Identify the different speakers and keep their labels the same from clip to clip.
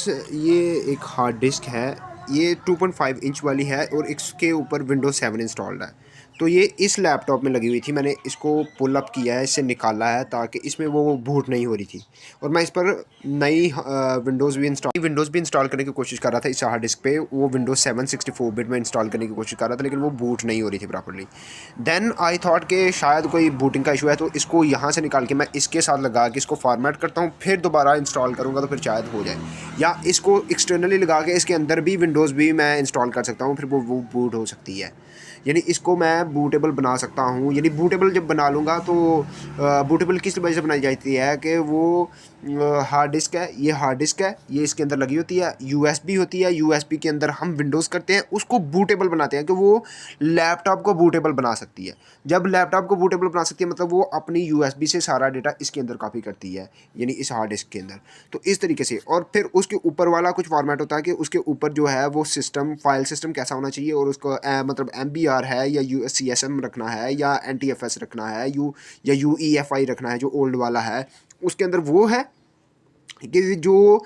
Speaker 1: ये एक hard disk है, ये 2.5 इंच वाली है और इसके ऊपर विंडोज 7 इंस्टॉल्ड है। तो ये इस लैपटॉप में लगी हुई थी, मैंने इसको पुल अप किया है, इससे निकाला है ताकि इसमें वो बूट नहीं हो रही थी। और मैं इस पर नई विंडोज़ भी इंस्टॉल करने की कोशिश कर रहा था इस हार्ड डिस्क पे। वो विंडोज 7 64 बिट में इंस्टॉल करने की कोशिश कर रहा था, लेकिन वो बूट नहीं हो रही थी प्रॉपर्ली। देन आई थॉट कि शायद कोई बूटिंग का इशू है, तो इसको यहाँ से निकाल के मैं इसके साथ लगा के इसको फॉर्मेट करता हूँ, फिर दोबारा इंस्टॉल करूँगा तो फिर शायद हो जाए। या इसको एक्सटर्नली लगा के इसके अंदर भी विंडोज़ भी मैं इंस्टॉल कर सकता हूँ, फिर वो बूट हो सकती है। यानी इसको मैं बूटेबल बना सकता हूँ। यानी बूटेबल जब बना लूँगा तो बूटेबल किस वजह से बनाई जाती है कि वो हार्ड डिस्क है, ये हार्ड डिस्क है, ये इसके अंदर लगी होती है, यूएसबी होती है, यूएसबी के अंदर हम विंडोज़ करते हैं, उसको बूटेबल बनाते हैं कि वो लैपटॉप को बूटेबल बना सकती है। जब लैपटॉप को बूटेबल बना सकती है मतलब वो अपनी यूएसबी से सारा डेटा इसके अंदर कॉपी करती है, यानी इस हार्ड डिस्क के अंदर। तो इस तरीके से, और फिर उसके ऊपर वाला कुछ फॉर्मेट होता है कि उसके ऊपर जो है वो सिस्टम फाइल सिस्टम कैसा होना चाहिए, और उसको मतलब MBR है या CSM रखना है या NTFS रखना है, या UEFI रखना है जो ओल्ड वाला है, उसके अंदर वो है कि जो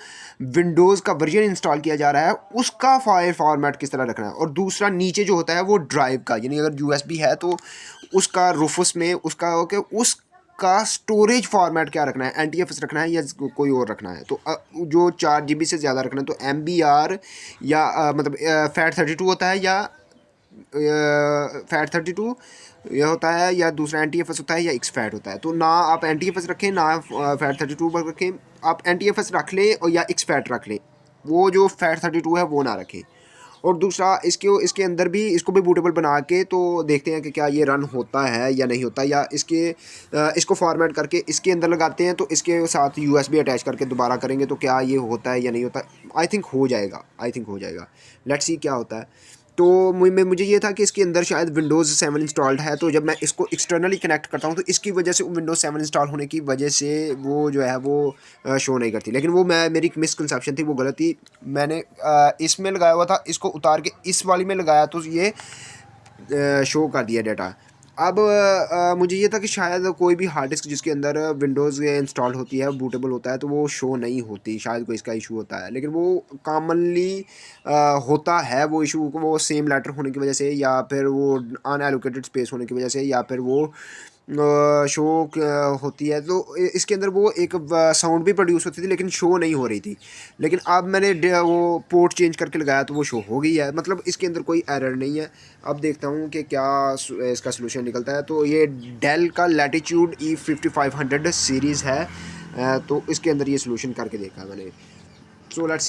Speaker 1: विंडोज़ का वर्जन इंस्टॉल किया जा रहा है उसका फाइल फॉर्मेट किस तरह रखना है। और दूसरा नीचे जो होता है वो ड्राइव का, यानी अगर USB है तो उसका रूफस में उसका ओके उसका स्टोरेज फॉर्मेट क्या रखना है, NTFS रखना है या कोई और रखना है। तो जो 4 GB से ज़्यादा रखना है तो MBR या मतलब FAT32 होता है, या FAT32 यह होता है, या दूसरा NTFS होता है, या XFAT होता है। तो ना आप NTFS रखें ना FAT32 पर रखें, आप NTFS रख लें और या XFAT रख लें, वो जो FAT32 है वो ना रखें। और दूसरा इसके अंदर भी इसको भी बूटेबल बना के तो देखते हैं कि क्या ये रन होता है या नहीं होता, या इसको फॉर्मेट करके इसके अंदर लगाते हैं तो इसके साथ USB अटैच करके दोबारा करेंगे तो क्या ये होता है या नहीं होता। आई थिंक हो जाएगा, लेट्स सी क्या होता है। तो मुझे ये था कि इसके अंदर शायद विंडोज़ 7 इंस्टॉल्ड है, तो जब मैं इसको एक्सटर्नली कनेक्ट करता हूँ तो इसकी वजह से विंडोज़ 7 इंस्टॉल होने की वजह से वो जो है वो शो नहीं करती। लेकिन वो मेरी मिसकंसेप्शन थी, वो गलत थी। मैंने इसमें लगाया हुआ था, इसको उतार के इस वाली में लगाया तो ये शो कर दिया डाटा। अब मुझे ये था कि शायद कोई भी हार्ड डिस्क जिसके अंदर विंडोज़ इंस्टॉल होती है, बूटेबल होता है, तो वो शो नहीं होती, शायद कोई इसका इशू होता है। लेकिन वो कॉमनली होता है वो इशू, वो सेम लेटर होने की वजह से, या फिर वो अनएलोकेटेड स्पेस होने की वजह से, या फिर वो शो होती है। तो इसके अंदर वो एक साउंड भी प्रोड्यूस होती थी लेकिन शो नहीं हो रही थी। लेकिन अब मैंने वो पोर्ट चेंज करके लगाया तो वो शो हो गई है, मतलब इसके अंदर कोई एरर नहीं है। अब देखता हूँ कि क्या इसका सोल्यूशन निकलता है। तो ये डेल का लैटिट्यूड E5500 सीरीज़ है, तो इसके अंदर ये सोल्यूशन करके देखा मैंने। So let's